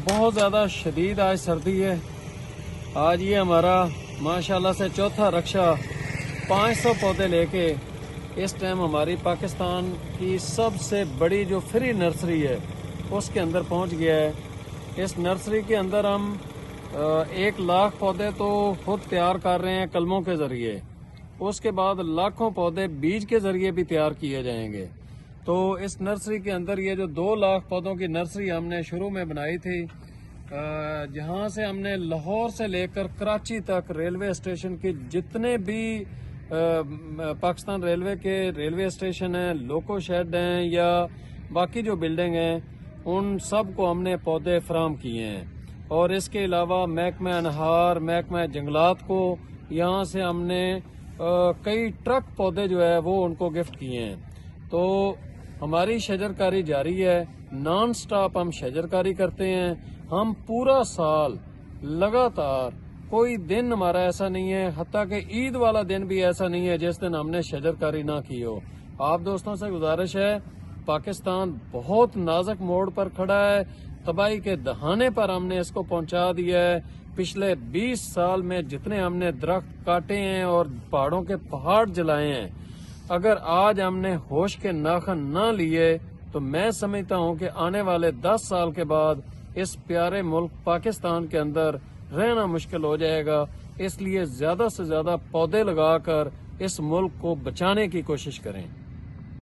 بہت زیادہ شدید آج سردی ہے. آج یہ ہمارا ماشاءاللہ سے چوتھا رکشہ 500 پودے لے کے اس ٹائم ہماری پاکستان کی سب سے بڑی جو فری نرسری ہے اس کے اندر پہنچ گیا ہے. اس نرسری کے اندر ہم 1,00,000 پودے تو خود تیار کر رہے ہیں قلموں کے ذریعے. اس کے بعد لاکھوں پودے بیج کے ذریعے بھی تیار کیے جائیں گے. تو اس نرسری کے اندر یہ جو 2,00,000 پودوں کی نرسری ہم نے شروع میں بنائی تھی، جہاں سے ہم نے لاہور سے لے کر کراچی تک ریلوے اسٹیشن کی جتنے بھی پاکستان ریلوے کے ریلوے اسٹیشن ہیں، لوکو شیڈ ہیں یا باقی جو بلڈنگ ہیں، ان سب کو ہم نے پودے فراہم کیے ہیں. اور اس کے علاوہ محکمہ انہار، محکمہ جنگلات کو یہاں سے ہم نے کئی ٹرک پودے جو ہے وہ ان کو گفٹ کیے ہیں. تو ہماری شجرکاری جاری ہے، نان سٹاپ ہم شجرکاری کرتے ہیں. ہم پورا سال لگاتار کوئی دن ہمارا ایسا نہیں ہے، حتیٰ کہ عید والا دن بھی ایسا نہیں ہے جس دن ہم نے شجرکاری نہ کی ہو. آپ دوستوں سے گزارش ہے، پاکستان بہت نازک موڑ پر کھڑا ہے، تباہی کے دہانے پر ہم نے اس کو پہنچا دیا ہے. پچھلے 20 سال میں جتنے ہم نے درخت کاٹے ہیں اور پہاڑوں کے پہاڑ جلائے ہیں، اگر آج ہم نے ہوش کے ناخن نہ لیے تو میں سمجھتا ہوں کہ آنے والے 10 سال کے بعد اس پیارے ملک پاکستان کے اندر رہنا مشکل ہو جائے گا. اس لیے زیادہ سے زیادہ پودے لگا کر اس ملک کو بچانے کی کوشش کریں.